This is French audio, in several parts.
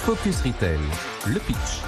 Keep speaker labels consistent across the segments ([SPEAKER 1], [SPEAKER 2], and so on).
[SPEAKER 1] Focus Retail, le pitch.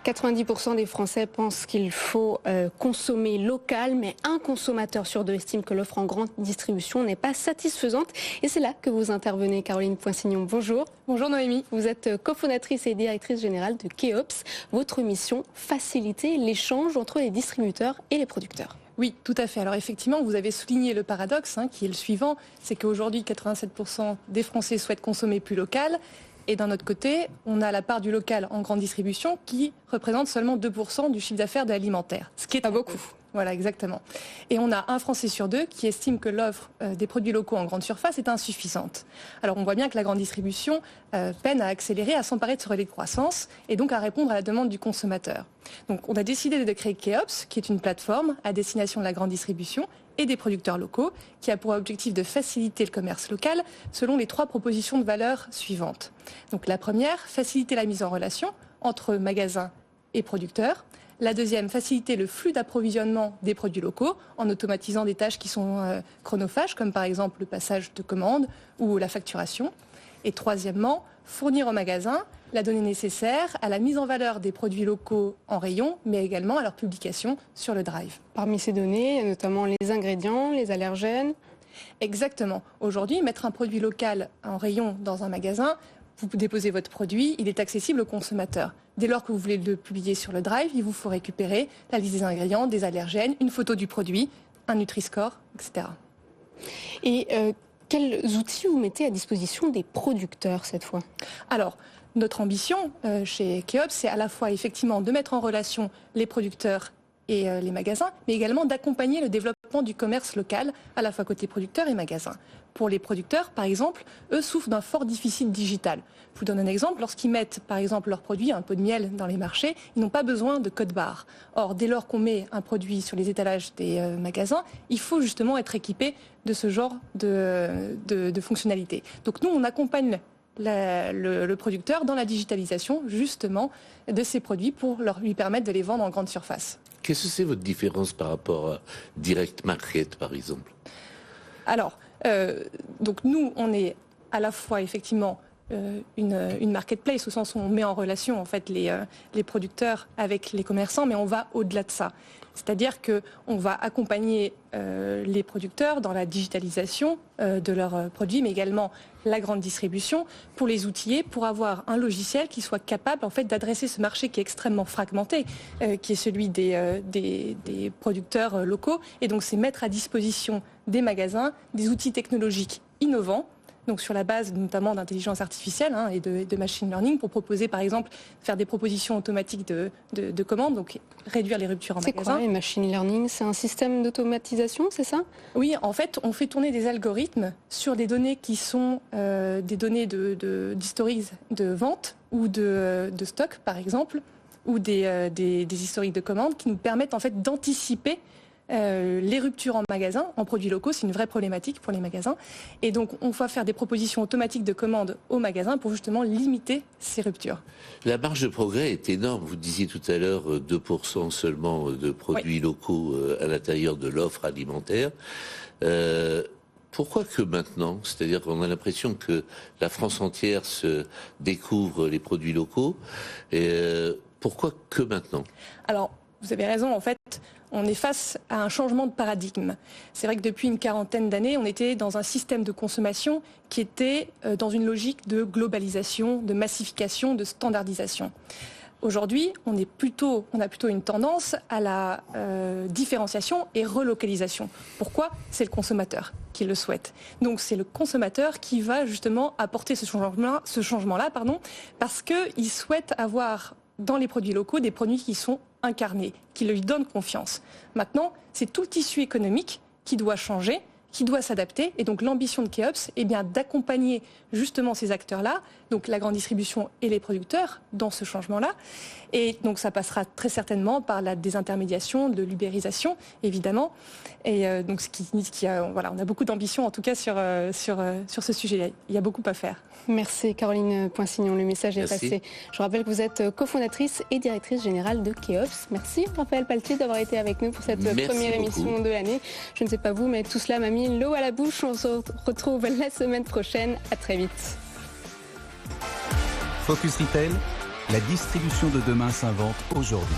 [SPEAKER 2] 90% des Français pensent qu'il faut consommer local, mais un consommateur sur deux estime que l'offre en grande distribution n'est pas satisfaisante. Et c'est là que vous intervenez, Caroline Poinsignon. Bonjour.
[SPEAKER 3] Bonjour Noémie.
[SPEAKER 2] Vous êtes cofondatrice et directrice générale de Keops. Votre mission, faciliter l'échange entre les distributeurs et les producteurs.
[SPEAKER 3] Oui, tout à fait. Alors effectivement, vous avez souligné le paradoxe, qui est le suivant, c'est qu'aujourd'hui, 87% des Français souhaitent consommer plus local. Et d'un autre côté, on a la part du local en grande distribution qui représente seulement 2% du chiffre d'affaires de l'alimentaire. Ce qui est
[SPEAKER 2] pas beaucoup.
[SPEAKER 3] Voilà, exactement. Et on a un Français sur deux qui estime que l'offre des produits locaux en grande surface est insuffisante. Alors on voit bien que la grande distribution peine à accélérer, à s'emparer de ce relais de croissance et donc à répondre à la demande du consommateur. Donc on a décidé de créer Keops, qui est une plateforme à destination de la grande distribution et des producteurs locaux, qui a pour objectif de faciliter le commerce local selon les 3 propositions de valeur suivantes. Donc la première, faciliter la mise en relation entre magasins et producteurs. La deuxième, faciliter le flux d'approvisionnement des produits locaux en automatisant des tâches qui sont chronophages, comme par exemple le passage de commandes ou la facturation. Et troisièmement, fournir aux magasins la donnée nécessaire à la mise en valeur des produits locaux en rayon, mais également à leur publication sur le Drive.
[SPEAKER 2] Parmi ces données, il y a notamment les ingrédients, les allergènes.
[SPEAKER 3] Exactement. Aujourd'hui, mettre un produit local en rayon dans un magasin, vous déposez votre produit, il est accessible au consommateur. Dès lors que vous voulez le publier sur le Drive, il vous faut récupérer la liste des ingrédients, des allergènes, une photo du produit, un Nutri-Score, etc.
[SPEAKER 2] Et quels outils vous mettez à disposition des producteurs cette fois ?
[SPEAKER 3] Alors, notre ambition chez Keops, c'est à la fois effectivement de mettre en relation les producteurs et les magasins, mais également d'accompagner le développement du commerce local, à la fois côté producteurs et magasins. Pour les producteurs, par exemple, eux souffrent d'un fort déficit digital. Je vous donne un exemple. Lorsqu'ils mettent, par exemple, leurs produits, un pot de miel dans les marchés, ils n'ont pas besoin de code barre. Or, dès lors qu'on met un produit sur les étalages des magasins, il faut justement être équipé de ce genre de fonctionnalités. Donc nous, on accompagne le producteur dans la digitalisation, justement, de ses produits pour lui permettre de les vendre en grande surface.
[SPEAKER 4] Qu'est-ce que c'est votre différence par rapport à Direct Market, par exemple ?
[SPEAKER 3] Alors, donc nous, on est à la fois effectivement une marketplace, au sens où on met en relation en fait les producteurs avec les commerçants, mais on va au-delà de ça. C'est-à-dire qu'on va accompagner les producteurs dans la digitalisation de leurs produits, mais également la grande distribution, pour les outiller, pour avoir un logiciel qui soit capable en fait d'adresser ce marché qui est extrêmement fragmenté, qui est celui des producteurs locaux. Et donc c'est mettre à disposition des magasins des outils technologiques innovants, donc sur la base notamment d'intelligence artificielle et de machine learning, pour proposer par exemple faire des propositions automatiques de commandes, donc réduire les ruptures en magasin.
[SPEAKER 2] C'est quoi les machine learning ? C'est un système d'automatisation, c'est ça ?
[SPEAKER 3] Oui, en fait, on fait tourner des algorithmes sur des données qui sont des données d'historique de vente ou de stock par exemple, ou des historiques de commandes qui nous permettent en fait d'anticiper les ruptures en magasin, en produits locaux, c'est une vraie problématique pour les magasins. Et donc, on va faire des propositions automatiques de commandes aux magasins pour justement limiter ces ruptures.
[SPEAKER 4] La marge de progrès est énorme. Vous disiez tout à l'heure 2% seulement de produits locaux à l'intérieur de l'offre alimentaire. Pourquoi que maintenant ? C'est-à-dire qu'on a l'impression que la France entière se découvre les produits locaux. Pourquoi que maintenant ?
[SPEAKER 3] Alors, vous avez raison, en fait, on est face à un changement de paradigme. C'est vrai que depuis une quarantaine d'années, on était dans un système de consommation qui était dans une logique de globalisation, de massification, de standardisation. Aujourd'hui, on a plutôt une tendance à la différenciation et relocalisation. Pourquoi ? C'est le consommateur qui le souhaite. Donc c'est le consommateur qui va justement apporter ce changement-là, parce qu'il souhaite avoir dans les produits locaux des produits qui sont incarnés, qui lui donnent confiance. Maintenant, c'est tout le tissu économique qui doit changer, qui doit s'adapter. Et donc l'ambition de Keops est bien d'accompagner justement ces acteurs-là, donc la grande distribution et les producteurs, dans ce changement-là. Et donc ça passera très certainement par la désintermédiation, de l'ubérisation, évidemment. Et donc on a beaucoup d'ambition en tout cas sur ce sujet. Il y a beaucoup à faire.
[SPEAKER 2] Merci Caroline Poinsignon, le message est passé. Je rappelle que vous êtes cofondatrice et directrice générale de Keops. Merci Raphaël Paltier d'avoir été avec nous pour cette première émission de l'année. Je ne sais pas vous, mais tout cela m'a mis l'eau à la bouche. On se retrouve la semaine prochaine. À très vite.
[SPEAKER 1] Focus Retail, la distribution de demain s'invente aujourd'hui.